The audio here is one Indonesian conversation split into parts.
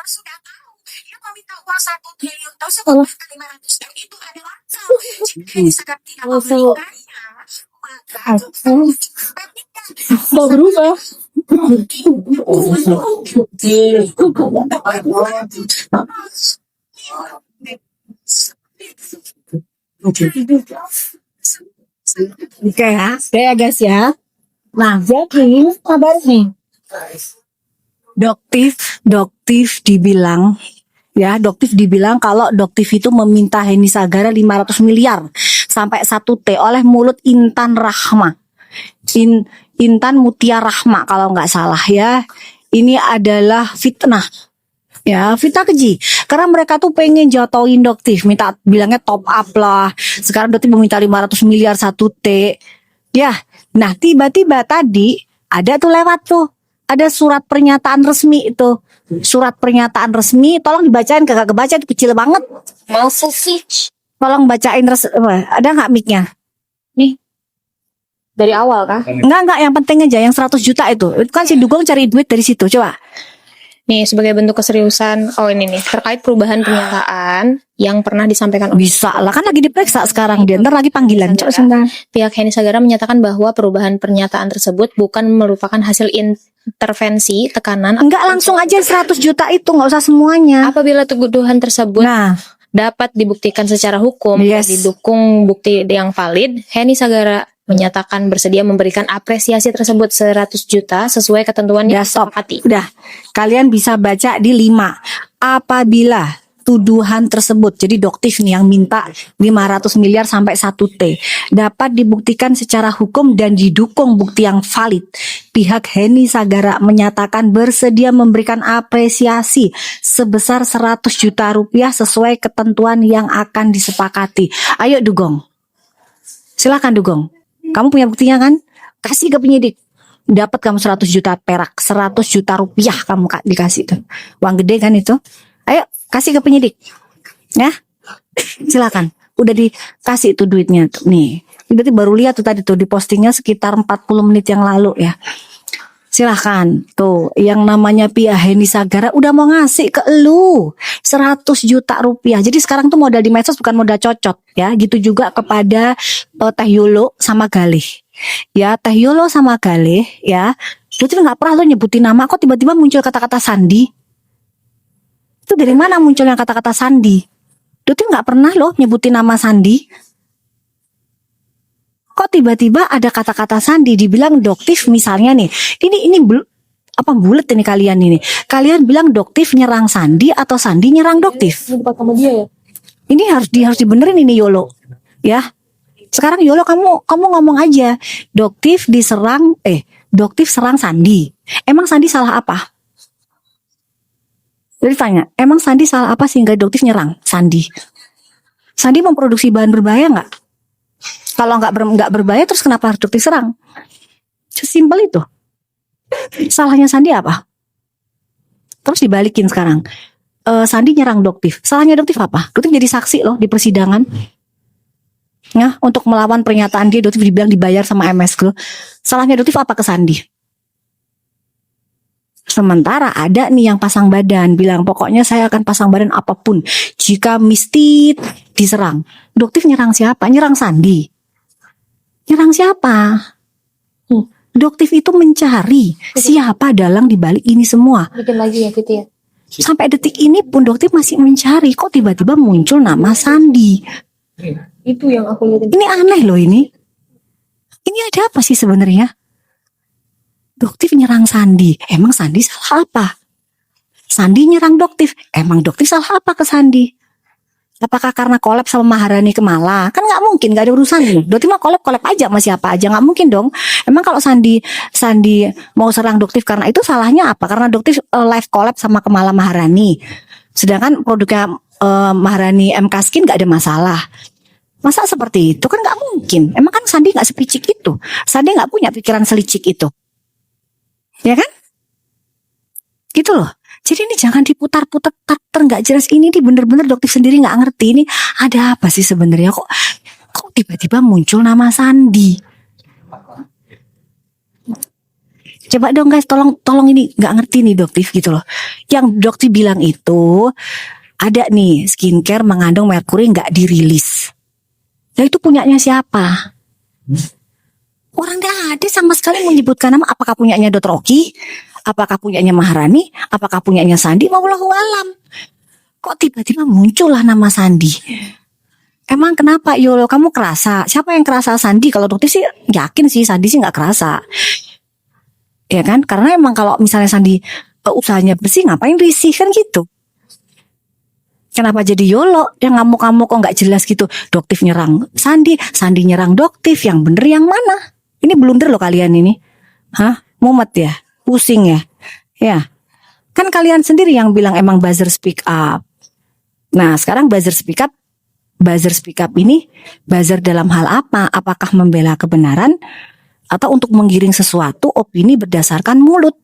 sudah tahu dia meminta uang 1 triliun atau Allah. 500 M itu adalah tahu. Jika disegap tidak memberikannya, maka Mau berubah. Oke ya guys ya. Nah, jadi kabar nih. Doktif dibilang kalau Doktif itu meminta Heni Sagara 500 miliar sampai 1 T oleh mulut Intan Rahma. Intan Mutia Rahma kalau nggak salah ya. Ini adalah fitnah. Ya, fitnah keji. Karena mereka tuh pengen jatuhin Doktif, minta bilangnya top up lah. Sekarang Doktif meminta 500 miliar 1 T. Ya, nah tiba-tiba tadi ada tuh lewat tuh. Ada surat pernyataan resmi itu. Surat pernyataan resmi, tolong dibacain, kagak kebaca, itu kecil banget. Masa sih? Tolong bacain ada nggak mic-nya? Nih. Dari awal kah? Enggak, yang penting aja yang 100 juta itu. Itu kan si Dugong cari duit dari situ, coba. Nih, sebagai bentuk keseriusan, ini nih, terkait perubahan pernyataan yang pernah disampaikan Bisa lah, kan lagi diperiksa sekarang dia, ntar lagi panggilan. Coba sebentar. Pihak Heni Sagara menyatakan bahwa perubahan pernyataan tersebut bukan merupakan hasil intervensi, tekanan. Enggak, langsung aja 100 juta itu, nggak usah semuanya. Apabila tuduhan tersebut dapat dibuktikan secara hukum dan didukung bukti yang valid, Heni Sagara menyatakan bersedia memberikan apresiasi tersebut 100 juta sesuai ketentuan yang disepakati. Udah, kalian bisa baca di 5. Apabila tuduhan tersebut, jadi Doktif nih yang minta 500 miliar sampai 1 T, dapat dibuktikan secara hukum dan didukung bukti yang valid, pihak Heni Sagara menyatakan bersedia memberikan apresiasi sebesar 100 juta rupiah sesuai ketentuan yang akan disepakati. Ayo Dugong, silakan Dugong, kamu punya buktinya kan? Kasih ke penyidik. Dapat kamu 100 juta perak, 100 juta rupiah kamu dikasih tuh. Uang gede kan itu? Ayo kasih ke penyidik. Ya. Silakan. Udah dikasih tuh duitnya tuh. Nih. Berarti baru lihat tuh tadi tuh di postingnya sekitar 40 menit yang lalu ya. Silahkan tuh, yang namanya pihak Heni Sagara udah mau ngasih ke lu 100 juta rupiah. Jadi sekarang tuh modal di medsos bukan modal cocot ya. Gitu juga kepada Teh Yolo sama Galih. Ya, Teh Yolo sama Galih ya. Lu tuh nggak pernah lo nyebutin nama, kok tiba-tiba muncul kata-kata Sandi. Itu dari mana munculnya kata-kata Sandi? Lu tuh nggak pernah lo nyebutin nama Sandi. Kok tiba-tiba ada kata-kata Sandi, dibilang Doktif misalnya nih. Ini apa bulet ini kalian ini? Kalian bilang Doktif nyerang Sandi atau Sandi nyerang Doktif? Sama dia ya. Ini harus dibenerin ini Yolo. Ya. Sekarang Yolo kamu ngomong aja. Doktif serang Sandi. Emang Sandi salah apa? Jadi tanya, emang Sandi salah apa sehingga Doktif nyerang Sandi? Sandi memproduksi bahan berbahaya nggak? Kalau nggak berbahaya, terus kenapa harus Doktif serang? Sesimpel itu. Salahnya Sandi apa? Terus dibalikin sekarang. Sandi nyerang Doktif. Salahnya Doktif apa? Doktif jadi saksi loh di persidangan. Ya, untuk melawan pernyataan dia, Doktif dibilang dibayar sama MSG. Salahnya Doktif apa ke Sandi? Sementara ada nih yang pasang badan, bilang pokoknya saya akan pasang badan apapun jika Misty diserang. Doktif nyerang siapa? Nyerang Sandi. Nyerang siapa? Doktif itu mencari siapa dalang dibalik ini semua. Bikin lagi ya gitu ya. Sampai detik ini pun Doktif masih mencari. Kok tiba-tiba muncul nama Sandi? Itu yang aku lihat. Ini aneh loh ini. Ini ada apa sih sebenarnya? Doktif nyerang Sandi. Emang Sandi salah apa? Sandi nyerang Doktif. Emang Doktif salah apa ke Sandi? Apakah karena collab sama Maharani Kemala? Kan nggak mungkin, nggak ada urusannya. Doktif mah collab aja sama siapa aja, nggak mungkin dong. Emang kalau Sandi mau serang Doktif karena itu salahnya apa? Karena Doktif live collab sama Kemala Maharani. Sedangkan produknya Maharani MK Skin nggak ada masalah. Masa seperti itu? Kan nggak mungkin. Emang kan Sandi nggak sepicik itu. Sandi nggak punya pikiran selicik itu. Ya kan? Gitu loh. Jadi ini jangan diputar-putar nggak jelas. Ini bener-bener Doktif sendiri nggak ngerti ini ada apa sih sebenarnya, kok tiba-tiba muncul nama Sandi. Coba dong guys, tolong ini nggak ngerti nih doktif gitu loh. Yang doktif bilang itu ada nih skincare mengandung merkuri nggak dirilis. Ya itu punyanya siapa? Orang nggak ada sama sekali menyebutkan nama. Apakah punyanya Dr. Oki? Apakah punyanya Maharani? Apakah punyanya Sandi? Wallahu alam. Kok tiba-tiba muncullah nama Sandi? Emang kenapa Yolo kamu kerasa? Siapa yang kerasa Sandi? Kalau dokter sih yakin sih Sandi sih nggak kerasa. Ya kan? Karena emang kalau misalnya Sandi usahanya bersih ngapain risih kan gitu. Kenapa jadi Yolo yang ngamuk-ngamuk kok nggak jelas gitu? Doktif nyerang Sandi, Sandi nyerang doktif, yang bener yang mana? Ini blunder loh kalian ini. Hah? Mumet ya? Pusing ya? Ya. Kan kalian sendiri yang bilang emang buzzer speak up. Nah, sekarang buzzer speak up ini buzzer dalam hal apa? Apakah membela kebenaran atau untuk menggiring sesuatu opini berdasarkan mulut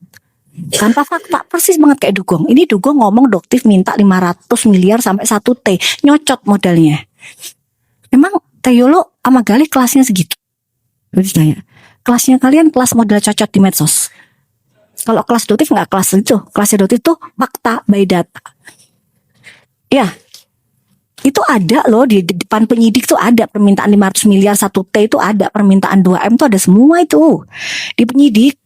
tanpa fakta? Persis banget kayak Dugong. Ini Dugong ngomong doktif minta 500 miliar sampai 1 T. Nyocot modalnya. Emang Teyolo sama Galih kelasnya segitu? Terus tanya, kelasnya kalian kelas modal cocot di medsos. Kalau kelas doktif nggak kelas itu. Kelasnya doktif tuh fakta by data. Ya, itu ada loh di depan penyidik tuh ada permintaan 500 miliar 1 T itu ada, permintaan 2M tuh ada semua itu di penyidik.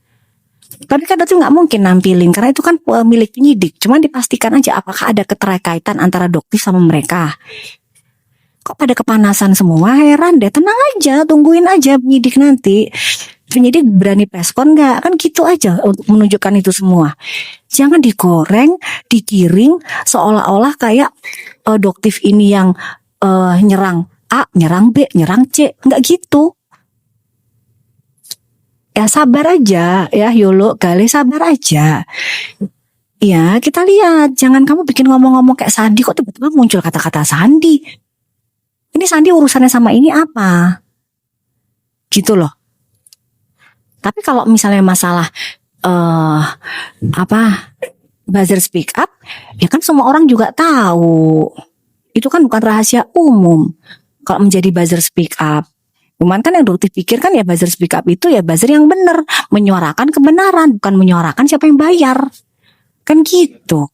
Tapi kan doktif nggak mungkin nampilin karena itu kan milik penyidik. Cuman dipastikan aja apakah ada keterkaitan antara doktif sama mereka. Kok pada kepanasan semua? Heran deh, tenang aja, tungguin aja penyidik nanti. Penyidik berani preskon nggak? Kan gitu aja untuk menunjukkan itu semua. Jangan digoreng, digiring seolah-olah kayak doktif ini yang nyerang A, nyerang B, nyerang C. Nggak gitu. Ya sabar aja ya Yolo, Galih sabar aja. Ya kita lihat, jangan kamu bikin ngomong-ngomong kayak Sandi. Kok tiba-tiba muncul kata-kata Sandi? Ini Sandi urusannya sama ini apa? Gitu loh. Tapi kalau misalnya masalah buzzer speak up, ya kan semua orang juga tahu. Itu kan bukan rahasia umum kalau menjadi buzzer speak up. Cuman kan yang dokter pikir kan ya buzzer speak up itu ya buzzer yang benar, menyuarakan kebenaran, bukan menyuarakan siapa yang bayar. Kan gitu.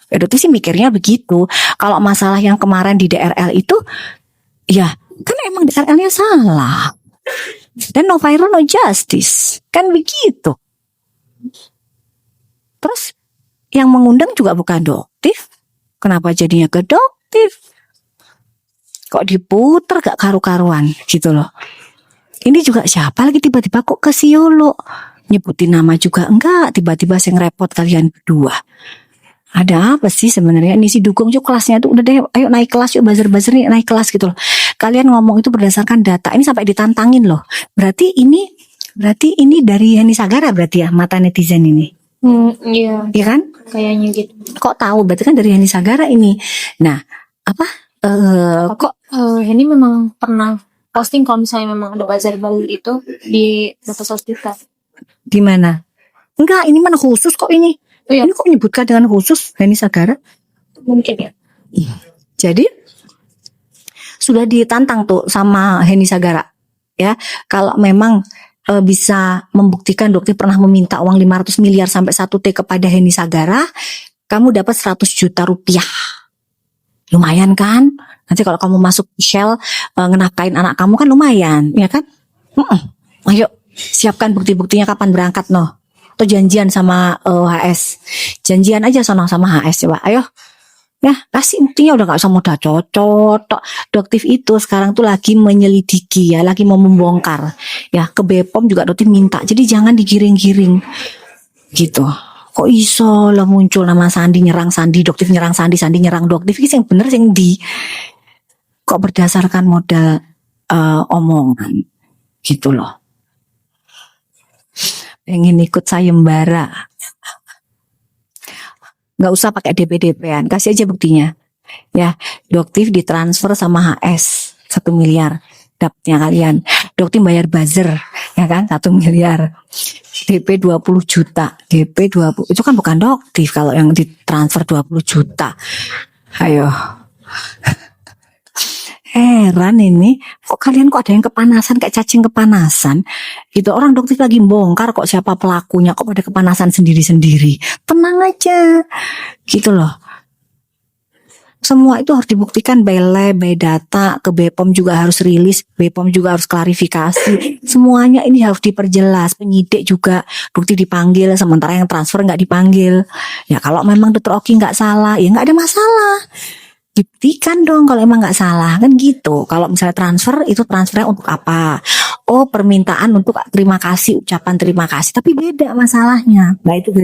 Ya dokter sih mikirnya begitu. Kalau masalah yang kemarin di DRL itu, ya kan emang DRL-nya salah. Dan no viral no justice. Kan begitu. Terus yang mengundang juga bukan doktif. Kenapa jadinya ke doktif? Kok diputer gak karu-karuan gitu loh. Ini juga siapa lagi tiba-tiba kok ke Yolo? Nyebutin nama juga enggak. Tiba-tiba saya ngerepot kalian berdua. Ada apa sih sebenarnya? Ini si Dugong yuk kelasnya tuh udah deh, ayo naik kelas yuk, buzzer-buzzer nih naik kelas gitu loh. Kalian ngomong itu berdasarkan data. Ini sampai ditantangin loh. Berarti ini dari Heni Sagara berarti ya mata netizen ini. Iya, Iya kan? kayaknya gitu. Kok tahu? Berarti kan dari Heni Sagara ini. Nah, apa? Kok Ini memang pernah posting kalau misalnya memang ada buzzer-buzzer itu di medsos kita. di mana? Enggak, ini mana khusus kok ini. Oh iya, Ini kok menyebutkan dengan khusus Heni Sagara? mungkin ya. Jadi sudah ditantang tuh sama Heni Sagara ya, kalau memang bisa membuktikan dokter pernah meminta uang 500 miliar sampai 1 T kepada Heni Sagara, kamu dapat 100 juta rupiah. Lumayan kan? Nanti kalau kamu masuk Shell ngenafkain anak kamu kan lumayan, ya kan? Ayo siapkan bukti-buktinya kapan berangkat noh. Atau janjian sama HS. Janjian aja sono sama HS coba. Ayo. Ya, kasih buktinya udah gak usah modal cocok. Doktif itu sekarang tuh lagi menyelidiki ya, lagi mau membongkar. Ya, ke BPOM juga doktif minta. Jadi jangan digiring-giring. Gitu. Kok iso lah muncul nama Sandi nyerang Sandi, doktif nyerang Sandi, Sandi nyerang doktif. Ini yang bener yang di kok berdasarkan modal omongan. Gitu loh. Pengen ikut sayembara. Nggak usah pakai DP-DP-an, kasih aja buktinya. Ya, doktif ditransfer sama HS 1 miliar. Dapatnya kalian. Doktif bayar buzzer, ya kan? 1 miliar. DP 20 juta. DP 20. Itu kan bukan doktif kalau yang ditransfer 20 juta. Ayo. heran ini, kok kalian kok ada yang kepanasan kayak cacing kepanasan gitu. Orang dokter lagi bongkar kok siapa pelakunya, kok pada kepanasan sendiri-sendiri. Tenang aja gitu loh. Semua itu harus dibuktikan by lab, by data, ke BPOM juga harus rilis, BPOM juga harus klarifikasi. Semuanya ini harus diperjelas, penyidik juga bukti dipanggil, sementara yang transfer nggak dipanggil. Ya kalau memang Dr. Oki nggak salah, ya nggak ada masalah. Dibuktikan dong kalau emang nggak salah, kan gitu. Kalau misalnya transfer, itu transfernya untuk apa? Oh, permintaan untuk terima kasih, ucapan terima kasih, tapi beda masalahnya. Nah itu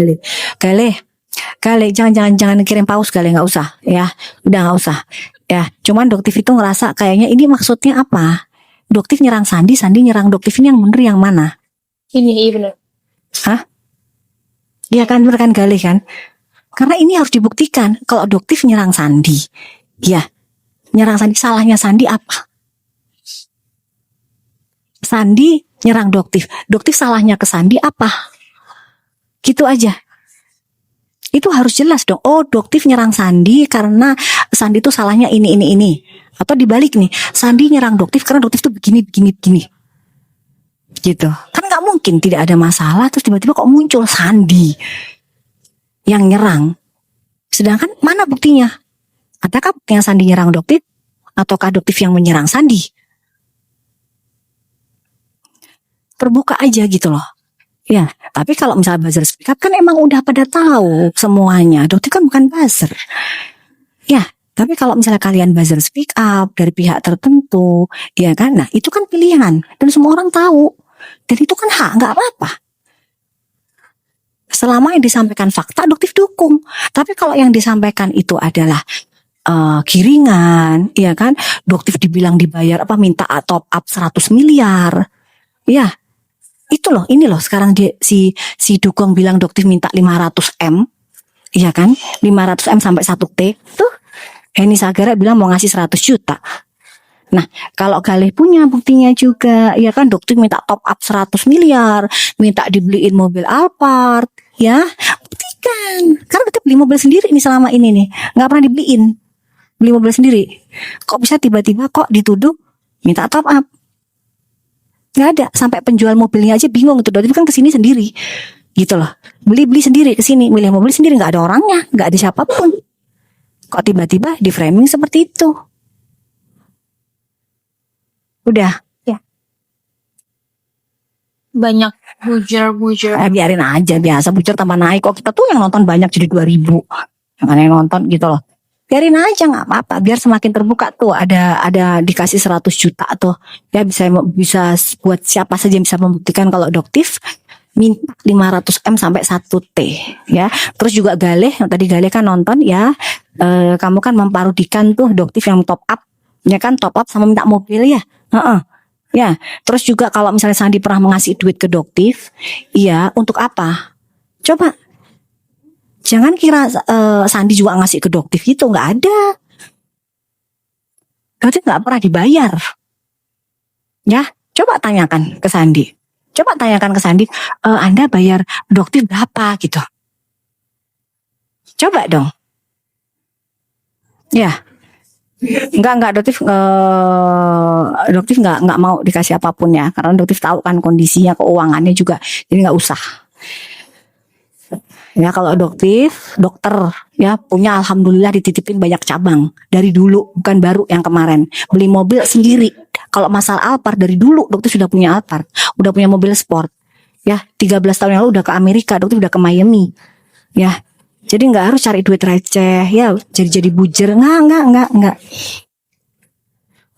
Gale, jangan kirim paus Gale, nggak usah ya, udah nggak usah ya. Cuman Doktif itu ngerasa kayaknya ini maksudnya apa? Doktif nyerang Sandi, Sandi nyerang Doktif, ini yang bener yang mana? Ini iya benar. Hah? Iya kan bener kan Gale kan? Karena ini harus dibuktikan kalau Doktif nyerang Sandi, ya nyerang Sandi, salahnya Sandi apa? Sandi nyerang Doktif, Doktif salahnya ke Sandi apa? Gitu aja. Itu harus jelas dong. Oh, Doktif nyerang Sandi karena Sandi itu salahnya ini. Atau dibalik nih, Sandi nyerang Doktif karena Doktif itu begini. Gitu. Kan nggak mungkin tidak ada masalah terus tiba-tiba kok muncul Sandi yang nyerang. Sedangkan mana buktinya? Adakah buktinya Sandi nyerang Doktif? Ataukah Doktif yang menyerang Sandi? Terbuka aja gitu loh. Ya, tapi kalau misalnya buzzer speak up kan emang udah pada tahu semuanya. Dokter kan bukan buzzer. Ya, tapi kalau misalnya kalian buzzer speak up dari pihak tertentu, ya kan? Nah, itu kan pilihan dan semua orang tahu. Dan itu kan hak, nggak apa-apa. Selama yang disampaikan fakta, Doktif dukung. Tapi kalau yang disampaikan itu adalah kiringan, ya kan? Doktif dibilang dibayar minta top up 100 miliar. Ya. Itu loh, ini loh sekarang si Dukung bilang Doktif minta 500M. Iya kan? 500M sampai 1T. Tuh, Heni Sagara bilang mau ngasih 100 juta. Nah, kalau Galih punya buktinya juga, ya kan Doktif minta top up 100 miliar, minta dibeliin mobil Alphard, ya. Buktikan. Karena Doktif beli mobil sendiri ini selama ini nih, nggak pernah dibeliin. Beli mobil sendiri. Kok bisa tiba-tiba kok dituduh minta top up? Nggak ada, sampai penjual mobilnya aja bingung itu. Doktif kan kesini sendiri gitu loh, beli sendiri kesini, milih mobil sendiri, nggak ada orangnya, nggak ada siapapun. Kok tiba-tiba di framing seperti itu? Udah Ya. Banyak bujur. biarin aja, biasa bujur tambah naik. Kok kita tuh yang nonton banyak jadi 2.000, yang ada yang nonton gitu loh. Biarin aja nggak apa-apa, biar semakin terbuka tuh. Ada dikasih 100 juta tuh ya, bisa buat siapa saja yang bisa membuktikan kalau Doktif minta 500M sampai 1T ya. Terus juga Galih, yang tadi Galih kan nonton ya, kamu kan memparodikan tuh Doktif yang top up ya kan, top up sama minta mobil ya. Ya, terus juga kalau misalnya Sandi pernah mengasih duit ke Doktif, iya untuk apa? Coba jangan kira Sandi juga ngasih ke Doktif gitu, nggak ada. Doktif nggak pernah dibayar. Ya, coba tanyakan ke Sandi. Anda bayar Doktif berapa gitu? Coba dong. Ya, enggak Doktif nggak mau dikasih apapun ya, karena Doktif tahu kan kondisinya, keuangannya juga, jadi nggak usah. Ya kalau Doktif, dokter ya punya, alhamdulillah dititipin banyak cabang dari dulu, bukan baru yang kemarin. Beli mobil sendiri. Kalau masalah Alphard dari dulu Doktif sudah punya Alphard, udah punya mobil sport. Ya 13 tahun yang lalu udah ke Amerika, Doktif udah ke Miami. Ya jadi nggak harus cari duit receh ya, jadi bujur, nggak.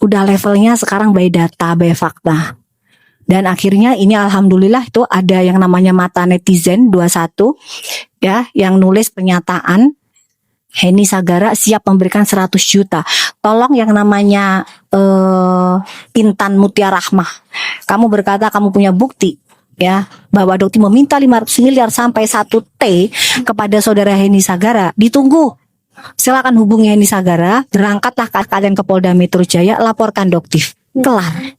Udah levelnya sekarang by data, by fakta. Dan akhirnya ini alhamdulillah itu ada yang namanya Mata Netizen 21 ya, yang nulis pernyataan Heni Sagara siap memberikan 100 juta. Tolong yang namanya Intan Mutia Rahmah, kamu berkata kamu punya bukti ya bahwa Doktif meminta 500 miliar sampai 1T kepada saudara Heni Sagara. Ditunggu. Silakan hubungi Heni Sagara, berangkatlah kalian ke Polda Metro Jaya, laporkan Doktif. Kelar.